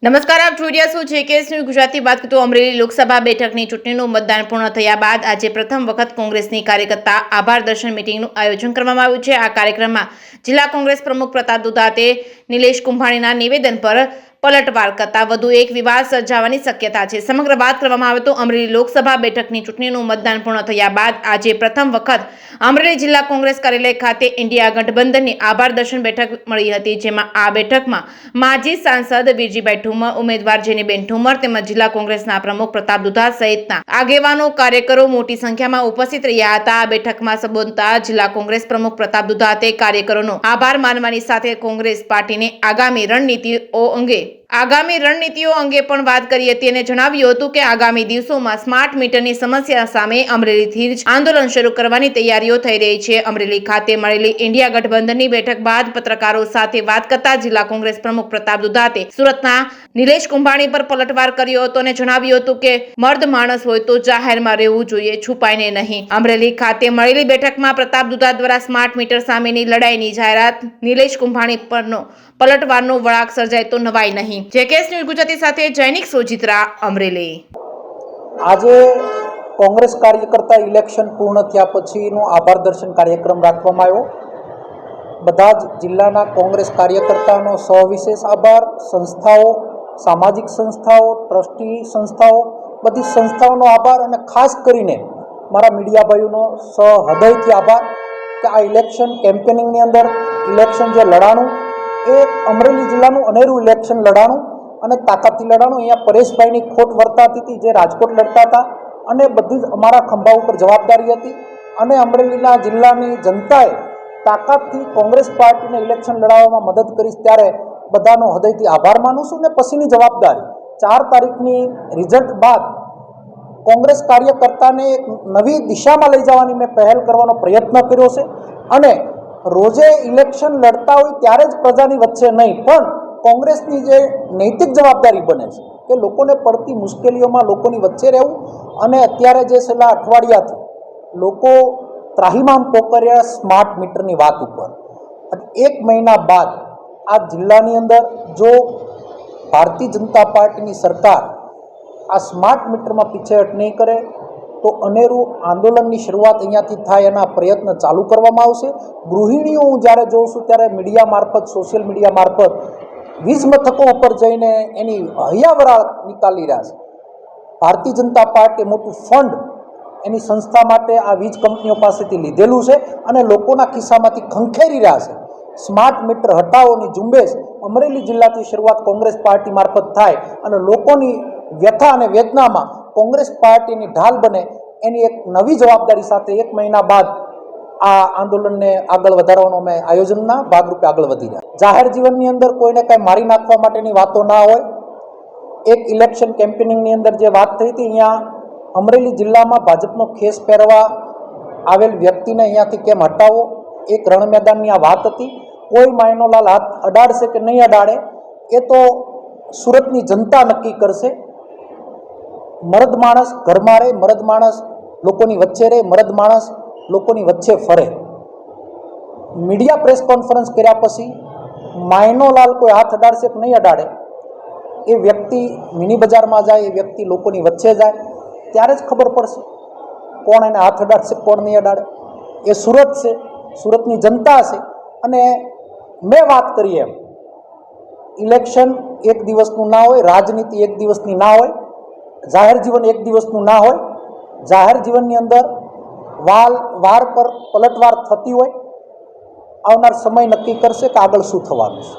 નમસ્કાર, આપ જોઈ રહ્યા છો જેકેએસ ન્યૂઝ ગુજરાતી. વાત કરીએ તો અમરેલી લોકસભા બેઠકની ચૂંટણીનું મતદાન પૂર્ણ થયા બાદ આજે પ્રથમ વખત કોંગ્રેસની કાર્યકર્તા આભાર દર્શન મિટિંગનું આયોજન કરવામાં આવ્યું છે. આ કાર્યક્રમમાં જિલ્લા કોંગ્રેસ પ્રમુખ પ્રતાપ દુધાતે નિલેશ કુંભાણીના નિવેદન પર પલટવાર કરતા વધુ એક વિવાદ સર્જાવાની શક્યતા છે. સમગ્ર વાત કરવામાં આવે તો અમરેલી લોકસભા બેઠકની ચૂંટણીનું મતદાન પૂર્ણ થયા બાદ આજે પ્રથમ વખત અમરેલી જિલ્લા કોંગ્રેસ કાર્યાલય ખાતે ઇન્ડિયા ગઠબંધનની આભાર દર્શન બેઠક મળી હતી, જેમાં આ બેઠકમાં માજી સાંસદ વીરજીભાઈ ઠુમર, ઉમેદવાર જેનીબેન ઠુમર તેમજ જિલ્લા કોંગ્રેસના પ્રમુખ પ્રતાપ દુધાત સહિતના આગેવાનો, કાર્યકરો મોટી સંખ્યામાં ઉપસ્થિત રહ્યા હતા. આ બેઠકમાં સંબોધતા જિલ્લા કોંગ્રેસ પ્રમુખ પ્રતાપ દુધાતે કાર્યકરોનો આભાર માનવાની સાથે કોંગ્રેસ પાર્ટીને આગામી રણનીતિઓ અંગે પણ વાત કરી હતી અને જણાવ્યું હતું કે આગામી દિવસોમાં સ્માર્ટ મીટરની સમસ્યા સામે અમરેલીથી જ આંદોલન શરૂ કરવાની તૈયારીઓ થઈ રહી છે. અમરેલી ખાતે મળેલી ઇન્ડિયા ગઠબંધનની બેઠક બાદ પત્રકારો સાથે વાત કરતા જિલ્લા કોંગ્રેસ પ્રમુખ પ્રતાપ દુધાતે સુરતના નિલેશ કુંભાણી પર પલટવાર કર્યો હતો અને જણાવ્યું હતું કે મર્દ માણસ હોય તો જાહેરમાં રહેવું જોઈએ, છુપાઈને નહીં. અમરેલી ખાતે મળેલી બેઠકમાં પ્રતાપ દુધાત દ્વારા સ્માર્ટ મીટર સામેની લડાઈની જાહેરાત, નિલેશ કુંભાણી પરનો પલટવારનો વળાંક સર્જાય તો નવાઈ નહીં. જેકેએસ ન્યૂઝ ગુજરાતી સાથે જૈનિક સોજિત્રા, અમરેલી. આજે કોંગ્રેસ કાર્યકર્તા ઇલેક્શન પૂર્ણ થયા પછીનો આભાર દર્શન કાર્યક્રમ રાખવામાં આવ્યો. બધા જ જિલ્લાના કોંગ્રેસ કાર્યકર્તાનો સવિશેષ આભાર. સંસ્થાઓ, સામાજિક સંસ્થાઓ, ટ્રસ્ટી સંસ્થાઓ, બધી સંસ્થાઓનો આભાર અને ખાસ કરીને મારા મીડિયા ભાઈઓનો સહૃદયથી આભાર કે આ ઇલેક્શન કેમ્પેનિંગની અંદર ઇલેક્શન જે લડાણું એ અમરેલી જિલ્લાનું અનેરું ઇલેક્શન લડાણું અને તાકાતથી લડાણું. અહીંયા પરેશભાઈની ખોટ વર્તાતી હતી જે રાજકોટ લડતા હતા અને બધી જ અમારા ખંભા ઉપર જવાબદારી હતી અને અમરેલીના જિલ્લાની જનતાએ તાકાતથી કોંગ્રેસ પાર્ટીને ઇલેક્શન લડાવવામાં મદદ કરીશ, ત્યારે બધાનો હૃદયથી આભાર માનું છું. ને પછીની જવાબદારી 4 તારીખની રિઝલ્ટ બાદ કોંગ્રેસ કાર્યકર્તાને એક નવી દિશામાં લઈ જવાની મેં પહેલ કરવાનો પ્રયત્ન કર્યો છે અને રોજે ઇલેક્શન લડતા હોય ત્યારે જ પ્રજાની વચ્ચે નહીં, પણ કોંગ્રેસની જે નૈતિક જવાબદારી બને છે કે લોકોને પડતી મુશ્કેલીઓમાં લોકોની વચ્ચે રહેવું. અને અત્યારે જે છેલ્લા અઠવાડિયાથી લોકો ત્રાહિમામ પોકર્યા સ્માર્ટ મીટરની વાત ઉપર, 1 મહિના બાદ આ જિલ્લાની અંદર જો ભારતીય જનતા પાર્ટીની સરકાર આ સ્માર્ટ મીટરમાં પીછેહટ નહીં કરે તો અનેરું આંદોલનની શરૂઆત અહીંયાથી થાય એના પ્રયત્ન ચાલુ કરવામાં આવશે. ગૃહિણીઓ હું જ્યારે જોઉં છું ત્યારે મીડિયા મારફત, સોશિયલ મીડિયા મારફત વીજ મથકો ઉપર જઈને એની હૈયાવરાળ નીકાળી રહ્યા છે. ભારતીય જનતા પાર્ટીએ મોટું ફંડ એની સંસ્થા માટે આ વીજ કંપનીઓ પાસેથી લીધેલું છે અને લોકોના ખિસ્સામાંથી ખંખેરી રહ્યા છે. સ્માર્ટ મીટર હટાવોની ઝુંબેશ અમરેલી જિલ્લાથી શરૂઆત કોંગ્રેસ પાર્ટી મારફત થાય અને લોકોની વ્યથા અને વેદનામાં કોંગ્રેસ પાર્ટીની ઢાલ બને, એની એક નવી જવાબદારી સાથે 1 મહિના બાદ આ આંદોલનને આગળ વધારવાનો અમે આયોજનના ભાગરૂપે આગળ વધી રહ્યા. જાહેર જીવનની અંદર કોઈને કાંઈ મારી નાખવા માટેની વાતો ના હોય. એક ઇલેક્શન કેમ્પેનિંગની અંદર જે વાત થઈ હતી, અહીંયા અમરેલી જિલ્લામાં ભાજપનો ખેસ પહેરવા આવેલ વ્યક્તિને અહીંયાથી કેમ હટાવો, એક રણ મેદાનની આ વાત હતી. કોઈ માયનોલાલ હાથ અડાડશે કે નહીં અડાડે એ તો સુરતની જનતા નક્કી કરશે. મર્દ માણસ ઘરમાં રહે, મર્દ માણસ લોકોની વચ્ચે રહે, મર્દ માણસ લોકોની વચ્ચે ફરે. મીડિયા પ્રેસ કોન્ફરન્સ કર્યા પછી માયનોલાલ કોઈ હાથ અડાડશે કે નહીં અડાડે એ વ્યક્તિ મિની બજારમાં જાય, એ વ્યક્તિ લોકોની વચ્ચે જાય, ત્યારે જ ખબર પડશે કોણ એને હાથ અડાડશે, કોણ નહીં અડાડે. એ સુરત છે, સુરતની જનતા છે. અને મેં વાત કરી એમ ઇલેક્શન એક દિવસનું ના હોય, રાજનીતિ એક દિવસની ના હોય, જાહેર જીવન એક દિવસનું ના હોય. જાહેર જીવનની અંદર વાર પર પલટવાર થતી હોય. આવનાર સમય નક્કી કરશે કે આગળ શું થવાનું છે.